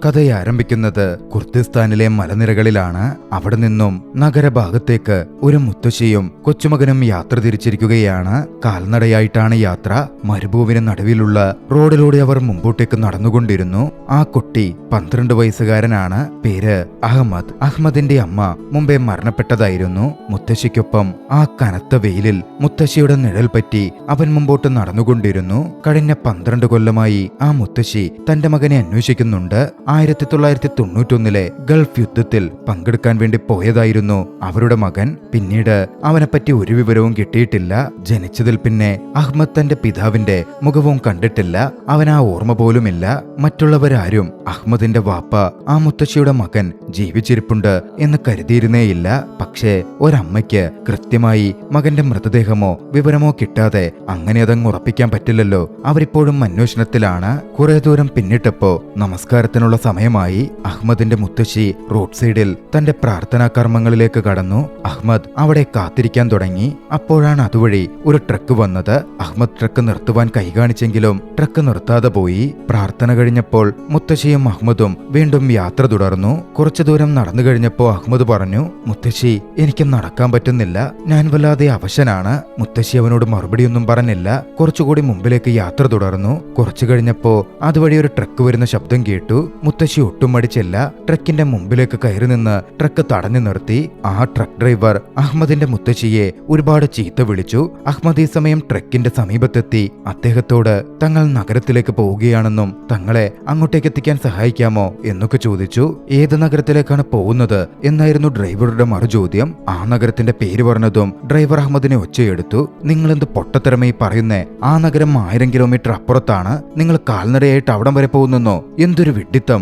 കഥയാരംഭിക്കുന്നത് കുർദിസ്ഥാനിലെ മലനിരകളിലാണ്. അവിടെ നിന്നും നഗരഭാഗത്തേക്ക് ഒരു മുത്തശ്ശിയും കൊച്ചുമകനും യാത്ര തിരിച്ചിരിക്കുകയാണ്. കാൽനടയായിട്ടാണ് യാത്ര. മരുഭൂമിന് നടുവിലുള്ള റോഡിലൂടെ അവർ മുമ്പോട്ടേക്ക് നടന്നുകൊണ്ടിരുന്നു. ആ കുട്ടി 12 വയസ്സുകാരനാണ്. പേര് അഹമ്മദ്. അഹമ്മദിന്റെ അമ്മ മുമ്പേ മരണപ്പെട്ടതായിരുന്നു. മുത്തശ്ശിക്കൊപ്പം ആ കനത്ത വെയിലിൽ മുത്തശ്ശിയുടെ നിഴൽ പറ്റി അവൻ മുമ്പോട്ട് നടന്നുകൊണ്ടിരുന്നു. കഴിഞ്ഞ 12 കൊല്ലമായി ആ മുത്തശ്ശി തന്റെ മകനെ അന്വേഷിക്കുന്നുണ്ട്. 1991 ഗൾഫ് യുദ്ധത്തിൽ പങ്കെടുക്കാൻ വേണ്ടി പോയതായിരുന്നു അവരുടെ മകൻ. പിന്നീട് അവനെപ്പറ്റി ഒരു വിവരവും കിട്ടിയിട്ടില്ല. ജനിച്ചതിൽ പിന്നെ അഹ്മദ് തന്റെ പിതാവിന്റെ മുഖവും കണ്ടിട്ടില്ല. അവൻ ആ ഓർമ്മ പോലുമില്ല. മറ്റുള്ളവരാരും അഹ്മദിന്റെ വാപ്പ ആ മുത്തശ്ശിയുടെ മകൻ ജീവിച്ചിരിപ്പുണ്ട് എന്ന് കരുതിയിരുന്നേയില്ല. പക്ഷേ ഒരമ്മയ്ക്ക് കൃത്യമായി മകന്റെ മൃതദേഹമോ വിവരമോ കിട്ടാതെ അങ്ങനെ അതങ്ങ് ഉറപ്പിക്കാൻ പറ്റില്ലല്ലോ. അവരിപ്പോഴും അന്വേഷണത്തിലാണ്. കുറെ ദൂരം പിന്നിട്ടപ്പോ നമസ്കാരത്തിനുള്ള സമയമായി. അഹ്മദിന്റെ മുത്തശ്ശി റോഡ് സൈഡിൽ തന്റെ പ്രാർത്ഥനാ കർമ്മങ്ങളിലേക്ക് കടന്നു. അഹ്മദ് അവിടെ കാത്തിരിക്കാൻ തുടങ്ങി. അപ്പോഴാണ് അതുവഴി ഒരു ട്രക്ക് വന്നത്. അഹ്മദ് ട്രക്ക് നിർത്തുവാൻ കൈ കാണിച്ചെങ്കിലും ട്രക്ക് നിർത്താതെ പോയി. പ്രാർത്ഥന കഴിഞ്ഞപ്പോൾ മുത്തശ്ശിയും അഹ്മദും വീണ്ടും യാത്ര തുടർന്നു. കുറച്ചു ദൂരം നടന്നു കഴിഞ്ഞപ്പോ അഹ്മദ് പറഞ്ഞു, മുത്തശ്ശി, എനിക്ക് നടക്കാൻ പറ്റുന്നില്ല, ഞാൻ വല്ലാതെ അവശനാണ്. മുത്തശ്ശി അവനോട് മറുപടിയൊന്നും പറഞ്ഞില്ല. കുറച്ചുകൂടി മുമ്പിലേക്ക് യാത്ര തുടർന്നു. കുറച്ചു കഴിഞ്ഞപ്പോ അതുവഴി ഒരു ട്രക്ക് വരുന്ന ശബ്ദം കേട്ടു. മുത്തശ്ശി ഒട്ടും മടിച്ചില്ല. ട്രക്കിന്റെ മുമ്പിലേക്ക് കയറി നിന്ന് ട്രക്ക് തടഞ്ഞു നിർത്തി. ആ ട്രക്ക് ഡ്രൈവർ അഹ്മദിന്റെ മുത്തശ്ശിയെ ഒരുപാട് ചീത്ത വിളിച്ചു. അഹ്മദ് ഈ സമയം ട്രക്കിന്റെ സമീപത്തെത്തി അദ്ദേഹത്തോട് തങ്ങൾ നഗരത്തിലേക്ക് പോവുകയാണെന്നും തങ്ങളെ അങ്ങോട്ടേക്ക് എത്തിക്കാൻ സഹായിക്കാമോ എന്നൊക്കെ ചോദിച്ചു. ഏത് നഗരത്തിലേക്കാണ് പോകുന്നത് എന്നായിരുന്നു ഡ്രൈവറുടെ മറുചോദ്യം. ആ നഗരത്തിന്റെ പേര് പറഞ്ഞതും ഡ്രൈവർ അഹ്മദിനെ ഒച്ചയെടുത്തു. നിങ്ങളെന്ത് പൊട്ടത്തരമായി പറയുന്നേ? ആ നഗരം 1000 കിലോമീറ്റർ അപ്പുറത്താണ്. നിങ്ങൾ കാൽനടയായിട്ട് അവിടം വരെ പോകുന്നെന്നോ? എന്തൊരു വിഡ്ഢിത്തം!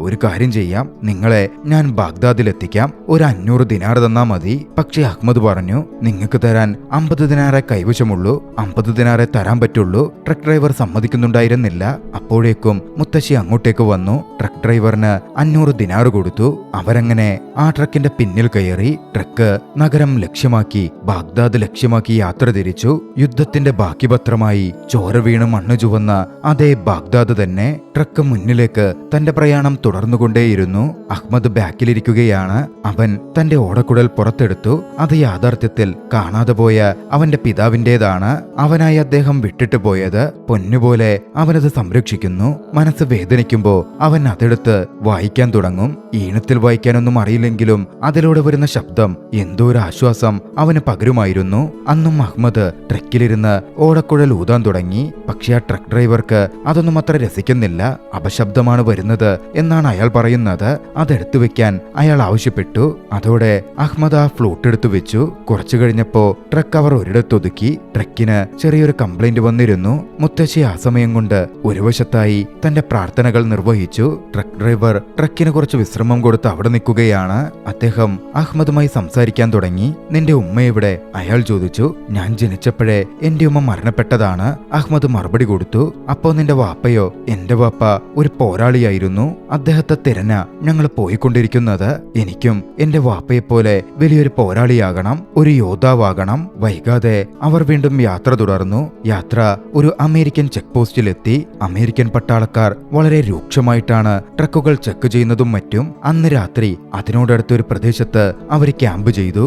ഒരു കാര്യം ചെയ്യാം, നിങ്ങളെ ഞാൻ ബാഗ്ദാദിലെത്തിക്കാം. ഒരു 500 ദിനാർ തന്നാ മതി. പക്ഷേ അഹ്മദ് പറഞ്ഞു, നിങ്ങൾക്ക് തരാൻ 50 ദിനാറെ കൈവശമുള്ളൂ, 50 ദിനാറെ തരാൻ പറ്റുള്ളൂ. ട്രക്ക് ഡ്രൈവർ സമ്മതിക്കുന്നുണ്ടായിരുന്നില്ല. അപ്പോഴേക്കും മുത്തശ്ശി അങ്ങോട്ടേക്ക് വന്നു. ട്രക്ക് ഡ്രൈവറിന് 500 ദിനാർ കൊടുത്തു. അവരങ്ങനെ ആ ട്രക്കിന്റെ പിന്നിൽ കയറി. ട്രക്ക് നഗരം ലക്ഷ്യമാക്കി ബാഗ്ദാദ് ലക്ഷ്യമാക്കി യാത്ര തിരിച്ചു. യുദ്ധത്തിന്റെ ബാക്കി പത്രമായി ചോര വീണ് മണ്ണ് ചുവന്ന അതേ ബാഗ്ദാദ് തന്നെ. ട്രക്ക് മുന്നിലേക്ക് തന്റെ പ്രയാണം തുടർന്നുകൊണ്ടേയിരുന്നു. അഹ്മദ് ബാക്കിലിരിക്കുകയാണ്. അവൻ തന്റെ ഓടക്കുഴൽ പുറത്തെടുത്തു. അത് യാഥാർത്ഥ്യത്തിൽ കാണാതെ പോയ അവന്റെ പിതാവിന്റേതാണ്. അവനായി അദ്ദേഹം വിട്ടിട്ട് പോയത്. പൊന്നുപോലെ അവനത് സംരക്ഷിക്കുന്നു. മനസ്സ് വേദനിക്കുമ്പോ അവൻ അതെടുത്ത് വായിക്കാൻ തുടങ്ങും. ഈണത്തിൽ വായിക്കാനൊന്നും അറിയില്ലെങ്കിലും അതിലൂടെ വരുന്ന ശബ്ദം എന്തോ ഒരു ആശ്വാസം അവന് പകരുമായിരുന്നു. അന്നും അഹ്മദ് ട്രക്കിലിരുന്ന് ഓടക്കുഴൽ ഊതാൻ തുടങ്ങി. പക്ഷെ ആ ട്രക്ക് ഡ്രൈവർക്ക് അതൊന്നും അത്ര രസിക്കുന്നില്ല. അപശബ്ദമാണ് വരുന്നത് എന്നാണ് അയാൾ പറയുന്നത്. അതെടുത്തു വെക്കാൻ അയാൾ ആവശ്യപ്പെട്ടു. അതോടെ അഹ്മദ് ആ ഫ്ലൂട്ട് എടുത്തു വെച്ചു. കുറച്ചു കഴിഞ്ഞപ്പോ ട്രക്ക് അവർ ഒരിടത്തൊതുക്കി. ട്രക്കിന് ചെറിയൊരു കംപ്ലൈന്റ് വന്നിരുന്നു. മുത്തശ്ശി ആ സമയം കൊണ്ട് ഒരു വശത്തായി തന്റെ പ്രാർത്ഥനകൾ നിർവഹിച്ചു. ട്രക്ക് ഡ്രൈവർ ട്രക്കിന് കുറച്ച് വിശ്രമം കൊടുത്ത് അവിടെ നിൽക്കുകയാണ്. അദ്ദേഹം അഹ്മദുമായി സംസാരിക്കാൻ തുടങ്ങി. നിന്റെ ഉമ്മ എവിടെ? അയാൾ ചോദിച്ചു. ഞാൻ ജനിച്ചപ്പോഴേ എന്റെ ഉമ്മ മരണപ്പെട്ടതാണ്, അഹ്മദ് മറുപടി കൊടുത്തു. അപ്പോ നിന്റെ വാപ്പയോ? എന്റെ വാപ്പ ഒരു പോരാളിയായിരുന്നു. അദ്ദേഹത്തെ തിരഞ്ഞ ഞങ്ങൾ പോയിക്കൊണ്ടിരിക്കുന്നത്. എനിക്കും എന്റെ വാപ്പയെപ്പോലെ വലിയൊരു പോരാളിയാകണം, ഒരു യോദ്ധാവാകണം. വൈകാതെ അവർ വീണ്ടും യാത്ര തുടർന്നു. യാത്ര ഒരു അമേരിക്കൻ ചെക്ക് പോസ്റ്റിലെത്തി. അമേരിക്കൻ പട്ടാളക്കാർ വളരെ രൂക്ഷമായിട്ടാണ് ട്രക്കുകൾ ചെക്ക് ചെയ്യുന്നതും മറ്റും. അന്ന് രാത്രി അതിനോടടുത്തൊരു പ്രദേശത്ത് അവർ ക്യാമ്പ് ചെയ്തു.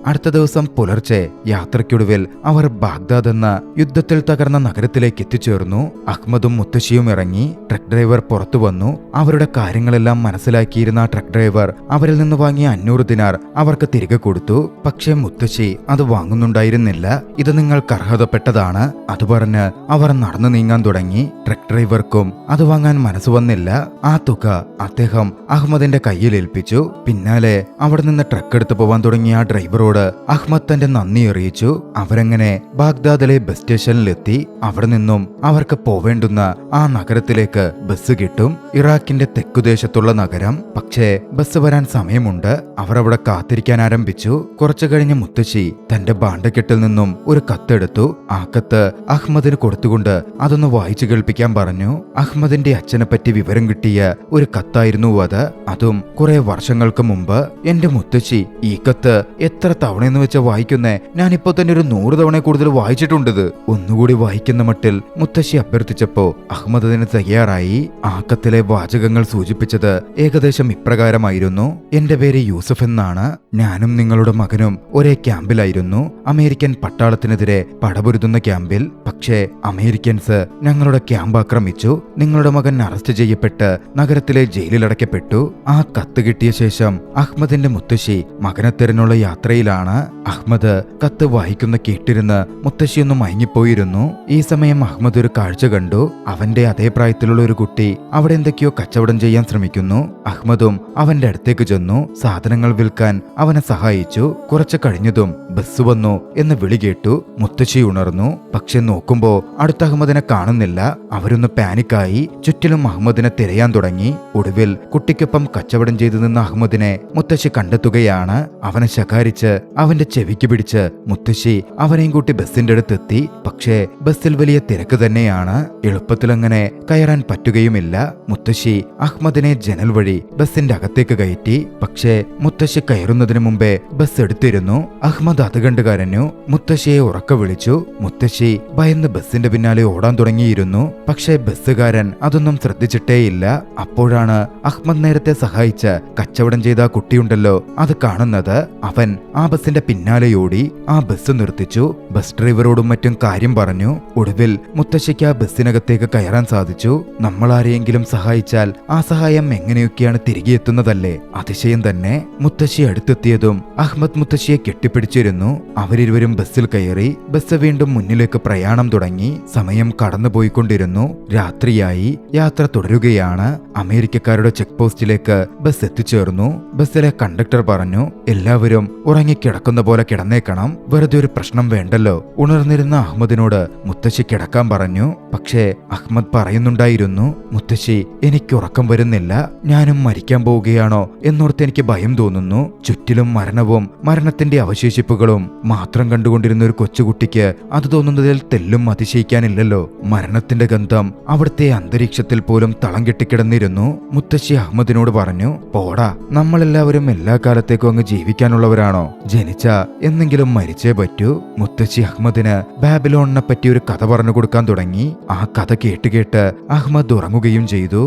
അടുത്ത ദിവസം പുലർച്ചെ യാത്രയ്ക്കൊടുവിൽ അവർ ബാഗ്ദാദ് എന്ന യുദ്ധത്തിൽ തകർന്ന നഗരത്തിലേക്ക് എത്തിച്ചേർന്നു. അഹ്മദും മുത്തശ്ശിയും ഇറങ്ങി. ട്രക്ക് ഡ്രൈവർ പുറത്തു വന്നു. അവരുടെ കാര്യങ്ങളെല്ലാം മനസ്സിലാക്കിയിരുന്ന ട്രക്ക് ഡ്രൈവർ അവരിൽ നിന്ന് വാങ്ങിയ 500 ദിനാർ അവർക്ക് തിരികെ കൊടുത്തു. പക്ഷേ മുത്തശ്ശി അത് വാങ്ങുന്നുണ്ടായിരുന്നില്ല. ഇത് നിങ്ങൾക്ക് അർഹതപ്പെട്ടതാണ്, അത് പറഞ്ഞ് അവർ നടന്നു നീങ്ങാൻ തുടങ്ങി. ട്രക്ക് ഡ്രൈവർക്കും അത് വാങ്ങാൻ മനസ്സ് വന്നില്ല. ആ തുക അദ്ദേഹം അഹ്മദിന്റെ കയ്യിൽ ഏൽപ്പിച്ചു. പിന്നാലെ അവിടെ നിന്ന് ട്രക്ക് എടുത്തു പോവാൻ തുടങ്ങിയ ആ ഡ്രൈവറോട് അഹ്മദ് തന്റെ നന്ദി അറിയിച്ചു. അവരങ്ങനെ ബാഗ്ദാദിലെ ബസ് സ്റ്റേഷനിലെത്തി. അവിടെ നിന്നും അവർക്ക് പോവേണ്ടുന്ന ആ നഗരത്തിലേക്ക് ബസ് കിട്ടും. ഇറാഖിന്റെ തെക്കുദേശത്തുള്ള നഗരം. പക്ഷേ ബസ് വരാൻ സമയമുണ്ട്. അവർ അവിടെ കാത്തിരിക്കാൻ ആരംഭിച്ചു. കുറച്ചു കഴിഞ്ഞ് മുത്തശ്ശി തന്റെ ഭാണ്ഡക്കെട്ടിൽ നിന്നും ഒരു കത്തെടുത്തു. ആ കത്ത് അഹ്മദിന് കൊടുത്തുകൊണ്ട് അതൊന്ന് വായിച്ചു കേൾപ്പിക്കാൻ പറഞ്ഞു. അഹ്മദിന്റെ അച്ഛനെ പറ്റി വിവരം കിട്ടിയ ഒരു കത്തായിരുന്നു അത്. അതും കുറെ വർഷങ്ങൾക്ക് മുമ്പ്. എന്റെ മുത്തശ്ശി, ഈ കത്ത് എത്ര തവണയെന്ന് വെച്ചാ വായിക്കുന്നേ? ഞാനിപ്പോ തന്നെ ഒരു 100 തവണ കൂടുതൽ വായിച്ചിട്ടുണ്ടത്. ഒന്നുകൂടി വായിക്കുന്ന മട്ടിൽ മുത്തശ്ശി അഭ്യർത്ഥിച്ചപ്പോ അഹ്മദ് അതിന് തയ്യാറായി. ആ കത്തിലെ വാചകങ്ങൾ സൂചിപ്പിച്ചത് ഏകദേശം ഇപ്രകാരമായിരുന്നു: എന്റെ പേര് യൂസഫ് എന്നാണ്. ഞാനും നിങ്ങളുടെ മകനും ഒരേ ക്യാമ്പിലായിരുന്നു, അമേരിക്കൻ പട്ടാളത്തിനെതിരെ പടപൊരുതുന്ന ക്യാമ്പിൽ. പക്ഷേ അമേരിക്കൻസ് ഞങ്ങളുടെ ക്യാമ്പ് ആക്രമിച്ചു. നിങ്ങളുടെ മകൻ അറസ്റ്റ് ചെയ്യപ്പെട്ട് നഗരത്തിലെ ജയിലിൽ അടയ്ക്കപ്പെട്ടു. ആ കത്ത് കിട്ടിയ ശേഷം അഹ്മദിന്റെ മുത്തശ്ശി മകനെ തിരഞ്ഞുള്ള യാത്രയിലാണ്. അഹ്മദ് കത്ത് വായിക്കുന്ന കേട്ടിരുന്ന് മുത്തശ്ശിയൊന്ന് മയങ്ങിപ്പോയിരുന്നു. ഈ സമയം അഹ്മദ് ഒരു കാഴ്ച കണ്ടു. അവന്റെ അതേ പ്രായത്തിലുള്ള ഒരു കുട്ടി അവിടെ എന്തൊക്കെയോ കച്ചവടം ചെയ്യാൻ ശ്രമിക്കുന്നു. അഹ്മദും അവന്റെ അടുത്തേക്ക് ചെന്നു സാധനങ്ങൾ വിൽക്കാൻ അവനെ സഹായിച്ചു. കുറച്ച് കഴിഞ്ഞതും ബസ് വന്നു എന്ന് വിളി കേട്ടു. മുത്തശ്ശി ഉണർന്നു. പക്ഷെ നോക്കുമ്പോ അടുത്ത അഹ്മദിനെ കാണുന്നില്ല. അവരൊന്ന് പാനിക്കായി ചുറ്റിലും അഹ്മദിനെ തിരയാൻ തുടങ്ങി. ഒടുവിൽ കുട്ടിക്കൊപ്പം കച്ചവടം ചെയ്തു നിന്ന അഹ്മദിനെ മുത്തശ്ശി കണ്ടെത്തുകയാണ്. അവനെ ശകാരിച്ച് അവന്റെ ചെവിക്ക് പിടിച്ച് മുത്തശ്ശി അവനെയും കൂട്ടി ബസിന്റെ അടുത്തെത്തി. പക്ഷേ ബസ്സിൽ വലിയ തിരക്ക് തന്നെയാണ്. എളുപ്പത്തിൽ അങ്ങനെ കയറാൻ പറ്റുകയുമില്ല. മുത്തശ്ശി അഹ്മദിനെ ജനൽ വഴി ബസിന്റെ അകത്തേക്ക് കയറ്റി. പക്ഷേ മുത്തശ്ശി കയറുന്നതിന് മുമ്പേ ബസ് എടുത്തിരുന്നു. അഹ്മദ് അത് കണ്ട് കരഞ്ഞു. മുത്തശ്ശിയെ ഉറക്കെ വിളിച്ചു. മുത്തശ്ശി ഭയന്ന് ബസിന്റെ പിന്നാലെ ഓടാൻ തുടങ്ങിയിരുന്നു. പക്ഷേ ബസ്സുകാരൻ അതൊന്നും ശ്രദ്ധിച്ചിട്ടേയില്ല. അപ്പോഴാണ് അഹ്മദ് നേരത്തെ സഹായിച്ച കച്ചവടം ചെയ്ത ആ കുട്ടിയുണ്ടല്ലോ അത് കാണുന്നത്. അവൻ ആ ബസിന്റെ പിന്നാലെ ഓടി ആ ബസ് നിർത്തിച്ചു. ബസ് ഡ്രൈവറോടും മറ്റും കാര്യം പറഞ്ഞു. ഒടുവിൽ മുത്തശ്ശിക്ക് ആ ബസ്സിനകത്തേക്ക് കയറാൻ സാധിച്ചു. നമ്മൾ ആരെയെങ്കിലും സഹായിച്ചാൽ ആ സഹായം എങ്ങനെയൊക്കെയാണ് തിരികെ എത്തുന്നതല്ലേ? അതിശയം തന്നെ. മുത്തശ്ശി അടുത്തെത്തിയതും അഹ്മദ് മുത്തശ്ശിയെ കെട്ടിപ്പിടിച്ചിരുന്നു. അവരിരുവരും ബസ്സിൽ കയറി. ബസ് വീണ്ടും മുന്നിലേക്ക് പ്രയാണം തുടങ്ങി. സമയം കടന്നുപോയിക്കൊണ്ടിരുന്നു. രാത്രിയായി. യാത്ര തുടരുകയാണ്. അമേരിക്കക്കാരുടെ ചെക്ക് പോസ്റ്റിലേക്ക് ബസ് എത്തിച്ചേർന്നു. ബസ്സിലെ കണ്ടക്ടർ പറഞ്ഞു, എല്ലാവരും ഉറങ്ങിക്കിടക്കുന്ന പോലെ കിടന്നേക്കണം, വെറുതെ ഒരു പ്രശ്നം വേണ്ടല്ലോ. ഉണർന്നിരുന്ന അഹ്മദിനോട് മുത്തശ്ശി കിടക്കാൻ പറഞ്ഞു. പക്ഷേ അഹ്മദ് പറയുന്നുണ്ടായിരുന്നു, മുത്തശ്ശി എനിക്ക് ഉറക്കം വരുന്നില്ല, ഞാനും മരിക്കാൻ പോവുകയാണോ എന്നോർത്ത് എനിക്ക് ഭയം തോന്നുന്നു. ചുറ്റിലും മരണവും മരണത്തിന്റെ അവശേഷിപ്പുകളും മാത്രം കണ്ടുകൊണ്ടിരുന്ന ഒരു കൊച്ചുകുട്ടിക്ക് അത് തോന്നുന്നതിൽ തെല്ലും അതിശയിക്കാനില്ലല്ലോ. മരണത്തിന്റെ ഗന്ധം അവിടുത്തെ അന്തരീക്ഷത്തിൽ പോലും തളം കെട്ടിക്കിടന്നിരുന്നു. മുത്തശ്ശി അഹ്മദിനോട് പറഞ്ഞു, പോടാ, നമ്മളെല്ലാവരും എല്ലാ കാലത്തേക്കും അങ്ങ് ജീവിക്കാനുള്ളവരാണോ? ജനിച്ച എന്നെങ്കിലും മരിച്ചേ പറ്റൂ. മുത്തശ്ശി അഹ്മദിന് ബാബിലോണിനെ പറ്റി ഒരു കഥ പറഞ്ഞു കൊടുക്കാൻ തുടങ്ങി. ആ കഥ കേട്ട് അഹ്മദ് ഉറങ്ങുകയും ചെയ്തു.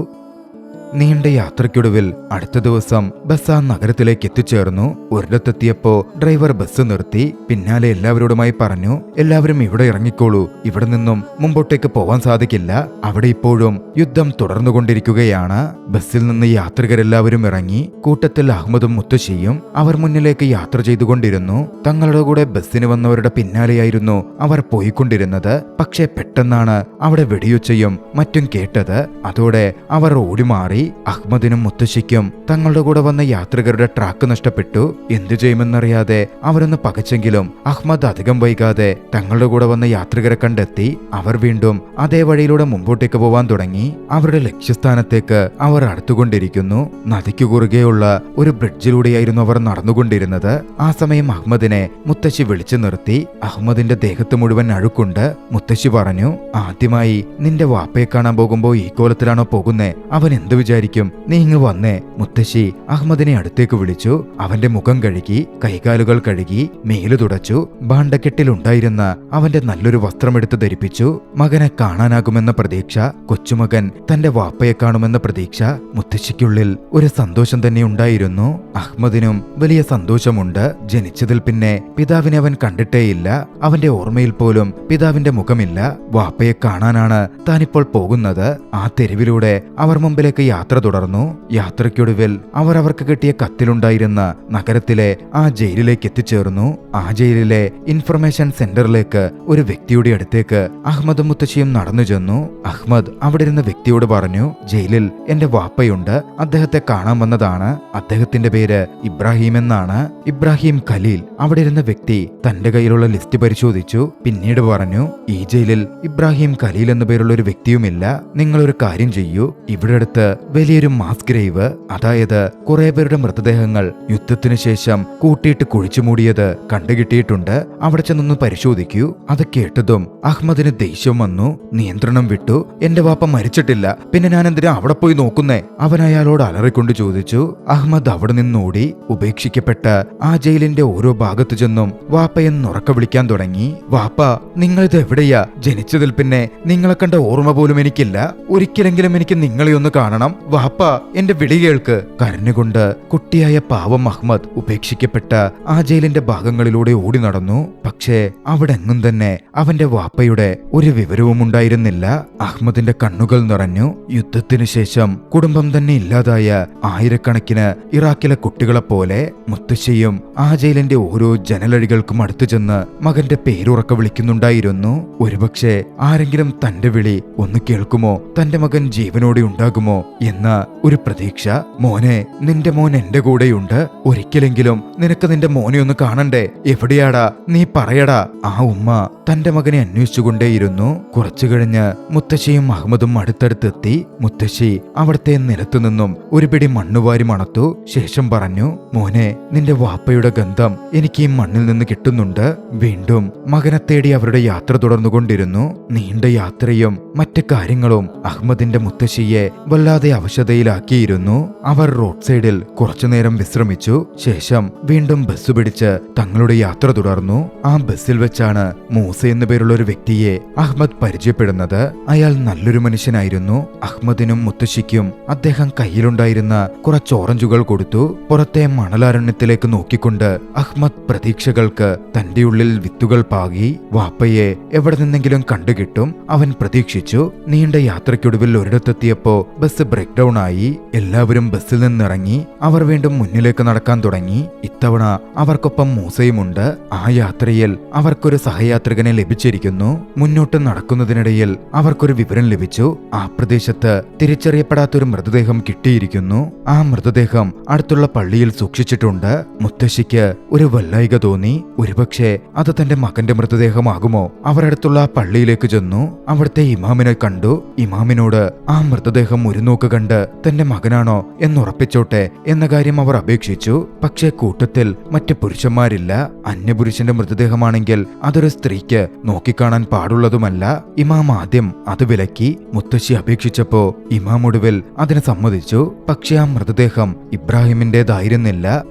നീണ്ട യാത്രയ്ക്കൊടുവിൽ അടുത്ത ദിവസം ബസ് ആ നഗരത്തിലേക്ക് എത്തിച്ചേർന്നു. ഒരിടത്തെത്തിയപ്പോ ഡ്രൈവർ ബസ് നിർത്തി. പിന്നാലെ എല്ലാവരോടുമായി പറഞ്ഞു, എല്ലാവരും ഇവിടെ ഇറങ്ങിക്കോളൂ, ഇവിടെ നിന്നും മുമ്പോട്ടേക്ക് പോവാൻ സാധിക്കില്ല, അവിടെ ഇപ്പോഴും യുദ്ധം തുടർന്നുകൊണ്ടിരിക്കുകയാണ്. ബസ്സിൽ നിന്ന് യാത്രികരെല്ലാവരും ഇറങ്ങി. കൂട്ടത്തിൽ അഹ്മദും മുത്തശ്ശിയും. അവർ മുന്നിലേക്ക് യാത്ര ചെയ്തുകൊണ്ടിരുന്നു. തങ്ങളുടെ കൂടെ ബസ്സിന് വന്നവരുടെ പിന്നാലെയായിരുന്നു അവർ പോയിക്കൊണ്ടിരുന്നത്. പക്ഷേ പെട്ടെന്നാണ് അവിടെ വെടിയൊച്ചയും മറ്റും കേട്ടത്. അതോടെ അവർ ഓടിമാറി. അഹ്മദിനും മുത്തശ്ശിക്കും തങ്ങളുടെ കൂടെ വന്ന യാത്രികരുടെ ട്രാക്ക് നഷ്ടപ്പെട്ടു. എന്തു ചെയ്യുമെന്നറിയാതെ അവരൊന്ന് പകച്ചെങ്കിലും അഹ്മദ് അധികം വൈകാതെ തങ്ങളുടെ കൂടെ വന്ന യാത്രികരെ കണ്ടെത്തി. അവർ വീണ്ടും അതേ വഴിയിലൂടെ മുമ്പോട്ടേക്ക് പോവാൻ തുടങ്ങി. അവരുടെ ലക്ഷ്യസ്ഥാനത്തേക്ക് അവർ അടുത്തുകൊണ്ടിരിക്കുന്നു. നദിക്കു കുറുകെയുള്ള ഒരു ബ്രിഡ്ജിലൂടെയായിരുന്നു അവർ നടന്നുകൊണ്ടിരുന്നത്. ആ സമയം അഹ്മദിനെ മുത്തശ്ശി വിളിച്ചു നിർത്തി. അഹ്മദിന്റെ ദേഹത്ത് മുഴുവൻ അഴുക്കുണ്ട്. മുത്തശ്ശി പറഞ്ഞു, ആദ്യമായി നിന്റെ വാപ്പയെ കാണാൻ പോകുമ്പോ ഈ കോലത്തിലാണോ പോകുന്നേ? അവൻ എന്ത് വിചാരിക്കും? നീ ഇങ്ങ് വന്നേ. മുത്തശ്ശി അഹ്മദിനെ അടുത്തേക്ക് വിളിച്ചു. അവന്റെ മുഖം കഴുകി, കൈകാലുകൾ കഴുകി, മേല് തുടച്ചു. ഭാണ്ഡക്കെട്ടിലുണ്ടായിരുന്ന അവന്റെ നല്ലൊരു വസ്ത്രമെടുത്ത് ധരിപ്പിച്ചു. മകനെ കാണാനാകുമെന്ന പ്രതീക്ഷ, കൊച്ചുമകൻ തന്റെ വാപ്പയെ കാണുമെന്ന പ്രതീക്ഷ. മുത്തശ്ശിക്കുള്ളിൽ ഒരു സന്തോഷം തന്നെ ഉണ്ടായിരുന്നു. അഹ്മദിനും വലിയ സന്തോഷമുണ്ട്. ജനിച്ചതിൽ പിന്നെ പിതാവിനെ അവൻ കണ്ടിട്ടേയില്ല. അവന്റെ ഓർമ്മയിൽ പോലും പിതാവിന്റെ മുഖമില്ല. വാപ്പയെ കാണാനാണ് താനിപ്പോൾ പോകുന്നത്. ആ തെരുവിലൂടെ അവർ മുമ്പിലേക്ക് യാത്ര തുടർന്നു. യാത്രയ്ക്കൊടുവിൽ അവർ അവർക്ക് കിട്ടിയ കത്തിലുണ്ടായിരുന്ന നഗരത്തിലെ ആ ജയിലിലേക്ക് എത്തിച്ചേർന്നു. ആ ജയിലിലെ ഇൻഫർമേഷൻ സെന്ററിലേക്ക് ഒരു വ്യക്തിയുടെ അടുത്തേക്ക് അഹ്മദും മുത്തശ്ശിയും നടന്നു ചെന്നു. അഹ്മദ് അവിടെ ഇരുന്ന വ്യക്തിയോട് പറഞ്ഞു, ജയിലിൽ എന്റെ വാപ്പയുണ്ട്, അദ്ദേഹത്തെ കാണാൻ വന്നതാണ്. അദ്ദേഹത്തിന്റെ പേര് ഇബ്രാഹിം എന്നാണ്, ഇബ്രാഹിം ഖലീൽ. അവിടെ ഇരുന്ന വ്യക്തി തന്റെ കയ്യിലുള്ള ലിസ്റ്റ് പരിശോധിച്ചു. പിന്നീട് പറഞ്ഞു, ഈ ജയിലിൽ ഇബ്രാഹിം ഖലീൽ എന്ന പേരുള്ള ഒരു വ്യക്തിയുമില്ല. നിങ്ങളൊരു കാര്യം ചെയ്യൂ, ഇവിടെ അടുത്ത് വലിയൊരു മാസ് ഗ്രേവ്, അതായത് കുറെ പേരുടെ മൃതദേഹങ്ങൾ യുദ്ധത്തിനു ശേഷം കൂട്ടിയിട്ട് കുഴിച്ചു മൂടിയത് കണ്ടുകിട്ടിയിട്ടുണ്ട്. അവിടെ ചെന്നൊന്ന് പരിശോധിക്കൂ. അത് കേട്ടതും അഹ്മദിന് ദേഷ്യം വന്നു. നിയന്ത്രണം വിട്ടു. എന്റെ വാപ്പ മരിച്ചിട്ടില്ല, പിന്നെ ഞാൻ എന്തിനാ അവിടെ പോയി നോക്കുന്നേ? അവൻ അയാളോട് അലറിക്കൊണ്ട് ചോദിച്ചു. അഹ്മദ് അവിടെ നിന്നോടി ഉപേക്ഷിക്കപ്പെട്ട ആ ജയിലിന്റെ ഓരോ ഭാഗത്തു ചെന്നും വാപ്പയെന്നുറക്ക വിളിക്കാൻ തുടങ്ങി. വാപ്പ, നിങ്ങളിത് എവിടെയാ? ജനിച്ചതിൽ പിന്നെ നിങ്ങളെ കണ്ട ഓർമ്മ പോലും എനിക്കില്ല. ഒരിക്കലെങ്കിലും എനിക്ക് നിങ്ങളെ ഒന്ന് കാണണം. വാപ്പ, എന്റെ വിളി കേൾക്ക്. കരഞ്ഞുകൊണ്ട് കുട്ടിയായ പാവം അഹ്മദ് ഉപേക്ഷിക്കപ്പെട്ട ആ ജയിലിന്റെ ഭാഗങ്ങളിലൂടെ ഓടി നടന്നു. പക്ഷേ അവിടെ എങ്ങും തന്നെ അവന്റെ വാപ്പയുടെ ഒരു വിവരവും ഉണ്ടായിരുന്നില്ല. അഹ്മദിന്റെ കണ്ണുകൾ നിറഞ്ഞു. യുദ്ധത്തിനു ശേഷം കുടുംബം തന്നെ ഇല്ലാതായ ആയിരക്കണക്കിന് ഇറാഖിലെ കുട്ടികളെപ്പോലെ മുത്തശ്ശിയും ആ ജയിലിന്റെ ഓരോ ജനലഴികൾക്കും അടുത്തു ചെന്ന് മകന്റെ പേരുറക്ക വിളിക്കുന്നുണ്ടായിരുന്നു. ഒരുപക്ഷെ ആരെങ്കിലും തന്റെ വിളി ഒന്ന് കേൾക്കുമോ, തന്റെ മകൻ ജീവനോടെ ഉണ്ടാകുമോ എന്ന ഒരു പ്രതീക്ഷ. മോനെ, നിന്റെ മോൻ എന്റെ കൂടെയുണ്ട്. ഒരിക്കലെങ്കിലും നിനക്ക് നിന്റെ മോനെ ഒന്ന് കാണണ്ടേ? എവിടെയാടാ? നീ പറയടാ. ആ ഉമ്മ തന്റെ മകനെ അന്വേഷിച്ചുകൊണ്ടേയിരുന്നു. കുറച്ചു കഴിഞ്ഞ് മുത്തശ്ശിയും അഹമ്മദും അടുത്തടുത്തെത്തി. മുത്തശ്ശി അവിടുത്തെ നിലത്തു നിന്നും ഒരു പിടി മണ്ണുവാരി മണത്തു. ശേഷം പറഞ്ഞു, മോനെ, നിന്റെ വാപ്പയുടെ ഗന്ധം എനിക്ക് ഈ മണ്ണിൽ നിന്ന് കിട്ടുന്നുണ്ട്. വീണ്ടും മകനെ തേടി അവരുടെ യാത്ര തുടർന്നുകൊണ്ടിരുന്നു. നീണ്ട യാത്രയും മറ്റു കാര്യങ്ങളും അഹ്മദിന്റെ മുത്തശ്ശിയെ വല്ലാതെ അവശതയിലാക്കിയിരുന്നു. അവർ റോഡ് സൈഡിൽ കുറച്ചുനേരം വിശ്രമിച്ചു. ശേഷം വീണ്ടും ബസ് പിടിച്ച് തങ്ങളുടെ യാത്ര തുടർന്നു. ആ ബസ്സിൽ വെച്ചാണ് മൂസ എന്നു പേരുള്ള ഒരു വ്യക്തിയെ അഹ്മദ് പരിചയപ്പെടുന്നത്. അയാൾ നല്ലൊരു മനുഷ്യനായിരുന്നു. അഹ്മദിനും മുത്തശ്ശിക്കും അദ്ദേഹം കയ്യിലുണ്ടായിരുന്ന കുറച്ച് ഓറഞ്ചുകൾ കൊടുത്തു. പുറത്തെ മണലാരണ്യത്തിലേക്ക് നോക്കിക്കൊണ്ട് അഹ്മദ് പ്രതീക്ഷകൾക്ക് തന്റെ ഉള്ളിൽ വിത്തുകൾ പാകി. വാപ്പയെ എവിടെ നിന്നെങ്കിലും കണ്ടുകിട്ടും അവൻ പ്രതീക്ഷിച്ചു. നീണ്ട യാത്രയ്ക്കൊടുവിൽ ഒരിടത്തെത്തിയപ്പോ ബസ് ബ്രേക്ക് ഡൗൺ ആയി. എല്ലാവരും ബസ്സിൽ നിന്നിറങ്ങി. അവർ വീണ്ടും മുന്നിലേക്ക് നടക്കാൻ തുടങ്ങി. ഇത്തവണ അവർക്കൊപ്പം മൂസയുമുണ്ട്. ആ യാത്രയിൽ അവർക്കൊരു സഹയാത്രികനെ ലഭിച്ചിരിക്കുന്നു. മുന്നോട്ട് നടക്കുന്നതിനിടയിൽ അവർക്കൊരു വിവരം ലഭിച്ചു. ആ പ്രദേശത്ത് തിരിച്ചറിയപ്പെടാത്തൊരു മൃതദേഹം കിട്ടിയിരിക്കുന്നു. ആ മൃതദേഹം അടുത്തുള്ള പള്ളിയിൽ സൂക്ഷിച്ചിട്ടുണ്ട്. മുത്തശ്ശിക്ക് ഒരു വല്ലായിക തോന്നി. ഒരുപക്ഷെ അത് തന്റെ മകന്റെ മൃതദേഹമാകുമോ? അവർ അടുത്തുള്ള പള്ളിയിലേക്ക് ചെന്നു. അവിടുത്തെ ഇമാമിനെ കണ്ടു. ഇമാമിനോട് ആ മൃതദേഹം ഒരു നോക്ക് കണ്ട് തന്റെ മകനാണോ എന്നുറപ്പിച്ചോട്ടെ എന്ന കാര്യം അവർ അപേക്ഷിച്ചു. പക്ഷേ കൂട്ടത്തിൽ മറ്റ് പുരുഷന്മാരില്ല. അന്യപുരുഷന്റെ മൃതദേഹമാണെങ്കിൽ അതൊരു സ്ത്രീക്ക് നോക്കിക്കാണാൻ പാടുള്ളതുമല്ല. ഇമാം ആദ്യം അത് വിലക്കി. മുത്തശ്ശി അപേക്ഷിച്ചപ്പോ ഇമാം ഒടുവിൽ അതിന് സമ്മതിച്ചു. പക്ഷേ ആ മൃതദേഹം ഇബ്രാഹിമിന്റേതായിരുന്നില്ല.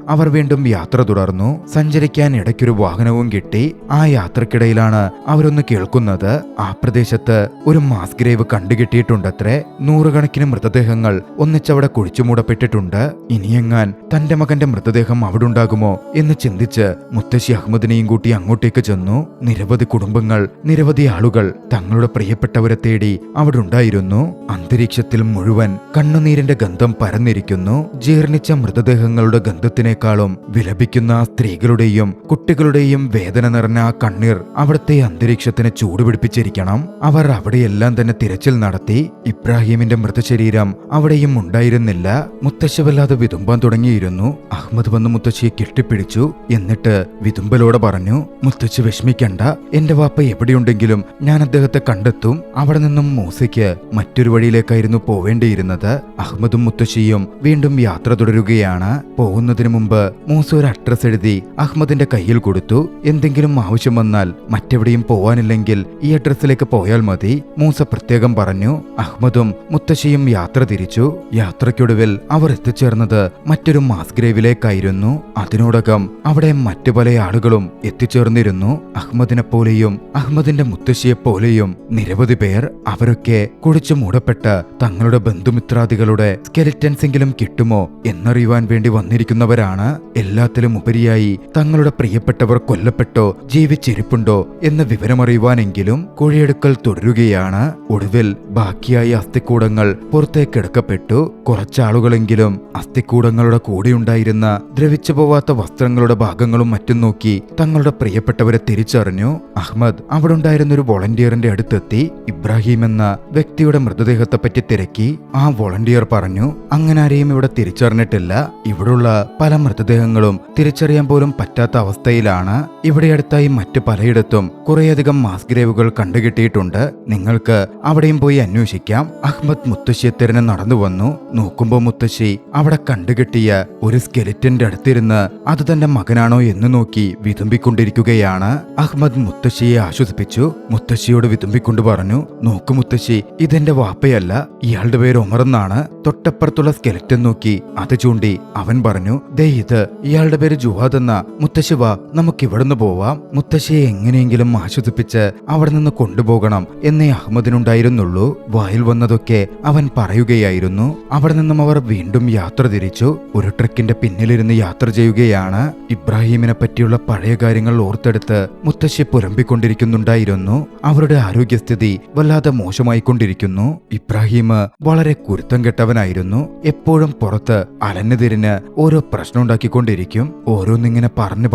അവർ വീണ്ടും യാത്ര തുടർന്നു. സഞ്ചരിക്കാൻ ഇടയ്ക്കൊരു വാഹനവും കിട്ടി. ആ യാത്രക്കിടയിലാണ് അവരൊന്ന് കേൾക്കുന്നത്. ആ പ്രദേശത്ത് ഒരു മാസ് ഗ്രേവ് കണ്ടുകിട്ടിയിട്ടുണ്ടത്രേ. നൂറുകണക്കിന് മൃതദേഹങ്ങൾ ഒന്നിച്ചവിടെ കുഴിച്ചുമൂടപ്പെട്ടിട്ടുണ്ട്. ഇനിയെങ്ങാൻ തന്റെ മകന്റെ മൃതദേഹം അവിടെ ഉണ്ടാകുമോ എന്ന് ചിന്തിച്ച് മുത്തശ്ശി അഹമ്മദിനെയും കൂട്ടി അങ്ങോട്ടേക്ക് ചെന്നു. നിരവധി കുടുംബങ്ങൾ, നിരവധി ആളുകൾ തങ്ങളുടെ പ്രിയപ്പെട്ടവരെ തേടി അവിടെ ഉണ്ടായിരുന്നു. അന്തരീക്ഷത്തിൽ മുഴുവൻ കണ്ണുനീരിന്റെ ഗന്ധം പരന്നിരിക്കുന്നു. ജീർണിച്ച മൃതദേഹങ്ങളുടെ ഗന്ധത്തിനെ ും വിലപിക്കുന്ന സ്ത്രീകളുടെയും കുട്ടികളുടെയും വേദന നിറഞ്ഞ ആ കണ്ണീർ അവിടുത്തെ അന്തരീക്ഷത്തിന് ചൂടുപിടിപ്പിച്ചിരിക്കണം. അവർ അവിടെയെല്ലാം തന്നെ തിരച്ചിൽ നടത്തി. ഇബ്രാഹിമിന്റെ മൃതശരീരം അവിടെയും ഉണ്ടായിരുന്നില്ല. മുത്തശ്ശി വല്ലാതെ വിതുമ്പാൻ തുടങ്ങിയിരുന്നു. അഹ്മദ് വന്ന് മുത്തശ്ശിയെ കെട്ടിപ്പിടിച്ചു. എന്നിട്ട് വിതുമ്പലോടെ പറഞ്ഞു, മുത്തശ്ശി വിഷമിക്കണ്ട. എന്റെ വാപ്പ എവിടെയുണ്ടെങ്കിലും ഞാൻ അദ്ദേഹത്തെ കണ്ടെത്തും. അവിടെ നിന്നും മൂസയ്ക്ക് മറ്റൊരു വഴിയിലേക്കായിരുന്നു പോവേണ്ടിയിരുന്നത്. അഹ്മദും മുത്തശ്ശിയും വീണ്ടും യാത്ര തുടരുകയാണ്. പോകുന്നതിന് മുമ്പ് മൂസ ഒരു അഡ്രസ് എഴുതി അഹ്മദിന്റെ കയ്യിൽ കൊടുത്തു. എന്തെങ്കിലും ആവശ്യം വന്നാൽ മറ്റെവിടെയും പോവാനില്ലെങ്കിൽ ഈ അഡ്രസ്സിലേക്ക് പോയാൽ മതി. മൂസ പ്രത്യേകം പറഞ്ഞു. അഹ്മദും മുത്തശ്ശിയും യാത്ര തിരിച്ചു. യാത്രയ്ക്കൊടുവിൽ അവർ എത്തിച്ചേർന്നത് മറ്റൊരു മാസ് ഗ്രേവിലേക്കായിരുന്നു. അതിനോടകം അവിടെ മറ്റു പല ആളുകളും എത്തിച്ചേർന്നിരുന്നു. അഹ്മദിനെ പോലെയും അഹ്മദിന്റെ മുത്തശ്ശിയെപ്പോലെയും നിരവധി പേർ. അവരൊക്കെ കുഴിച്ചു മൂടപ്പെട്ട തങ്ങളുടെ ബന്ധുമിത്രാദികളുടെ സ്കെലിറ്റൻസെങ്കിലും കിട്ടുമോ എന്നറിയുവാൻ വേണ്ടി വന്നിരിക്കുന്നവരാണ്. എല്ലാത്തിലും ഉപരിയായി തങ്ങളുടെ പ്രിയപ്പെട്ടവർ കൊല്ലപ്പെട്ടോ ജീവിച്ചിരിപ്പുണ്ടോ എന്ന വിവരമറിയുവാനെങ്കിലും കുഴിയെടുക്കൽ തുടരുകയാണ്. ഒടുവിൽ ബാക്കിയായ അസ്ഥിക്കൂടങ്ങൾ പുറത്തേക്കെടുക്കപ്പെട്ടു. കുറച്ചാളുകളെങ്കിലും അസ്ഥിക്കൂടങ്ങളുടെ കൂടെയുണ്ടായിരുന്ന ദ്രവിച്ചു പോവാത്ത വസ്ത്രങ്ങളുടെ ഭാഗങ്ങളും മറ്റും നോക്കി തങ്ങളുടെ പ്രിയപ്പെട്ടവരെ തിരിച്ചറിഞ്ഞു. അഹ്മദ് അവിടെ ഉണ്ടായിരുന്ന ഒരു വോളണ്ടിയറിന്റെ അടുത്തെത്തി. ഇബ്രാഹിം എന്ന വ്യക്തിയുടെ മൃതദേഹത്തെ പറ്റി തിരക്കി. ആ വോളണ്ടിയർ പറഞ്ഞു, അങ്ങനെ ആരെയും ഇവിടെ തിരിച്ചറിഞ്ഞിട്ടില്ല. ഇവിടുള്ള പല മൃതദേഹങ്ങളും തിരിച്ചറിയാൻ പോലും പറ്റാത്ത അവസ്ഥയിലാണ്. ഇവിടെ അടുത്തായി മറ്റു പലയിടത്തും കുറേയധികം മാസ് ഗ്രേവുകൾ കണ്ടുകിട്ടിയിട്ടുണ്ട്. നിങ്ങൾക്ക് അവിടെയും പോയി അന്വേഷിക്കാം. അഹ്മദ് മുത്തശ്ശിയെ തിരഞ്ഞ് നടന്നു വന്നു. നോക്കുമ്പോൾ മുത്തശ്ശി അവിടെ കണ്ടുകിട്ടിയ ഒരു സ്കെലിറ്റന്റെ അടുത്തിരുന്ന് അത് തന്റെ മകനാണോ എന്ന് നോക്കി വിതുമ്പിക്കൊണ്ടിരിക്കുകയാണ്. അഹ്മദ് മുത്തശ്ശിയെ ആശ്വസിപ്പിച്ചു. മുത്തശ്ശിയോട് വിതുമ്പിക്കൊണ്ട് പറഞ്ഞു, നോക്കു മുത്തശ്ശി, ഇതെന്റെ വാപ്പയല്ല, ഇയാളുടെ പേര് ഒമർ എന്നാണ്. തൊട്ടപ്പുറത്തുള്ള സ്കെലിറ്റൻ നോക്കി അത് ചൂണ്ടി അവൻ പറഞ്ഞു, ദേ ഇത് ഇയാളുടെ പേര് ജുവാദ് എന്ന. മുത്തശ്ശി വാ, നമുക്ക് ഇവിടുന്ന് പോവാം. മുത്തശ്ശിയെ എങ്ങനെയെങ്കിലും ആശ്വസിപ്പിച്ച് അവിടെ നിന്ന് കൊണ്ടുപോകണം എന്നേ അഹമ്മദിനുണ്ടായിരുന്നുള്ളൂ. വായിൽ വന്നതൊക്കെ അവൻ പറയുകയായിരുന്നു. അവിടെ നിന്നും അവർ വീണ്ടും യാത്ര തിരിച്ചു. ഒരു ട്രക്കിന്റെ പിന്നിലിരുന്ന് യാത്ര ചെയ്യുകയാണ്. ഇബ്രാഹിമിനെ പറ്റിയുള്ള പഴയ കാര്യങ്ങൾ ഓർത്തെടുത്ത് മുത്തശ്ശി പുലമ്പിക്കൊണ്ടിരിക്കുന്നുണ്ടായിരുന്നു. അവരുടെ ആരോഗ്യസ്ഥിതി വല്ലാതെ മോശമായിക്കൊണ്ടിരിക്കുന്നു. ഇബ്രാഹിം വളരെ കുരുത്തം കെട്ടവനായിരുന്നു. എപ്പോഴും പുറത്ത് അലഞ്ഞുതിരിഞ്ഞ് ഓരോ പ്രശ്നം ഉണ്ടാക്കിക്കൊണ്ടിരിക്കും. ഓരോന്നിങ്ങനെ പറഞ്ഞ്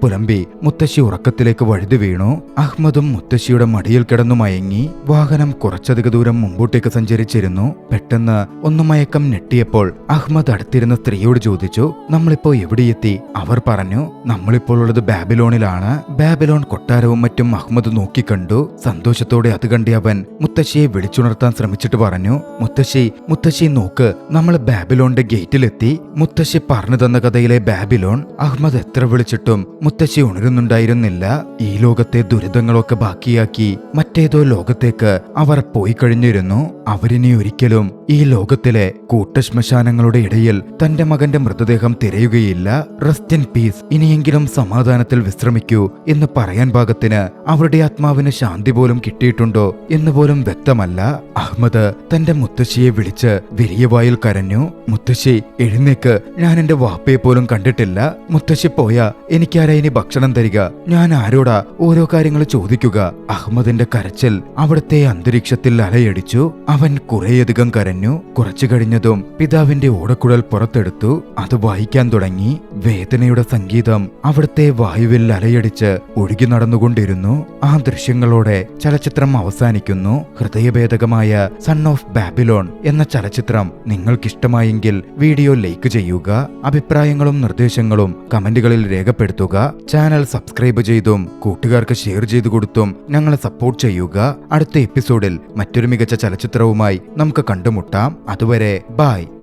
പുലമ്പി മുത്തശ്ശി ഉറക്കത്തിലേക്ക് വഴുതി വീണു. അഹ്മദും മുത്തശ്ശിയുടെ മടിയിൽ കിടന്നു മയങ്ങി. വാഹനം കുറച്ചധിക ദൂരം മുമ്പോട്ടേക്ക് സഞ്ചരിച്ചിരുന്നു. പെട്ടെന്ന് ഒന്ന് മയക്കം ഞെട്ടിയപ്പോൾ അഹ്മദ് അടുത്തിരുന്ന സ്ത്രീയോട് ചോദിച്ചു, നമ്മളിപ്പോ എവിടെയെത്തി? അവർ പറഞ്ഞു, നമ്മളിപ്പോൾ ഉള്ളത് ബാബിലോണിലാണ്. ബാബിലോൺ കൊട്ടാരവും മറ്റും അഹ്മദ് നോക്കിക്കണ്ടു. സന്തോഷത്തോടെ അത് കണ്ടി അവൻ മുത്തശ്ശിയെ വിളിച്ചുണർത്താൻ ശ്രമിച്ചിട്ട് പറഞ്ഞു, മുത്തശ്ശി നോക്ക്, നമ്മൾ ബാബിലോണിന്റെ ഗേറ്റിലെത്തി. മുത്തശ്ശി പറഞ്ഞു തന്ന കഥയിലെ ബാബിലോൺ. അഹ്മദ് എത്ര വിളിച്ചിട്ടും മുത്തശ്ശി ഉണരുന്നുണ്ടായിരുന്നില്ല. ഈ ലോകത്തെ ദുരിതങ്ങളൊക്കെ ബാക്കിയാക്കി മറ്റേതോ ലോകത്തേക്ക് അവർ പോയി കഴിഞ്ഞിരുന്നു. അവരിനി ഒരിക്കലും ഈ ലോകത്തിലെ കൂട്ടശ്മശാനങ്ങളുടെ ഇടയിൽ തന്റെ മകന്റെ മൃതദേഹം തിരയുകയില്ല. റെസ്റ്റ് ഇൻ പീസ്, ഇനിയെങ്കിലും സമാധാനത്തിൽ വിശ്രമിക്കൂ എന്ന് പറയാൻ പാകത്തിന് അവരുടെ ആത്മാവിന് ശാന്തി പോലും കിട്ടിയിട്ടുണ്ടോ എന്ന് പോലും വ്യക്തമല്ല. അഹ്മദ് തന്റെ മുത്തശ്ശിയെ വിളിച്ച് വലിയ വായിൽ കരഞ്ഞു. മുത്തശ്ശി എഴുന്നേക്ക്, ഞാൻ എന്റെ വാപ്പയെ പോലും കണ്ടിട്ടില്ല. മുത്തശ്ശി പോയാ എനിക്കാരാ ഇനി ഭക്ഷണം തരിക? ഞാൻ ആരോടാ ഓരോ കാര്യങ്ങൾ ചോദിക്കുക? അഹ്മദിന്റെ കരച്ചിൽ അവിടുത്തെ അന്തരീക്ഷത്തിൽ അലയടിച്ചു. അവൻ കുറേയധികം കരഞ്ഞു. കുറച്ചു കഴിഞ്ഞതും പിതാവിന്റെ ഓടക്കുഴൽ പുറത്തെടുത്തു. അത് വായിക്കാൻ തുടങ്ങി. വേദനയുടെ സംഗീതം അവിടുത്തെ വായുവിൽ അലയടിച്ച് ഒഴുകി നടന്നുകൊണ്ടിരുന്നു. ആ ദൃശ്യങ്ങളോടെ ചലച്ചിത്രം അവസാനിക്കുന്നു. ഹൃദയഭേദകമായ സൺ ഓഫ് ബാബിലോൺ എന്ന ചലച്ചിത്രം നിങ്ങൾക്കിഷ്ടമായെങ്കിൽ വീഡിയോ ലൈക്ക് ചെയ്യുക. അഭിപ്രായങ്ങളും നിർദ്ദേശങ്ങളും കമന്റുകളിൽ രേഖപ്പെടുത്തുക. ചാനൽ സബ്സ്ക്രൈബ് ചെയ്തും കൂട്ടുകാർക്ക് ഷെയർ ചെയ്തു കൊടുത്തും ഞങ്ങളെ സപ്പോർട്ട് ചെയ്യുക. അടുത്ത എപ്പിസോഡിൽ മറ്റൊരു മികച്ച ചലച്ചിത്രവുമായി നമുക്ക് കണ്ടുമുട്ടാം. അതുവരെ ബൈ.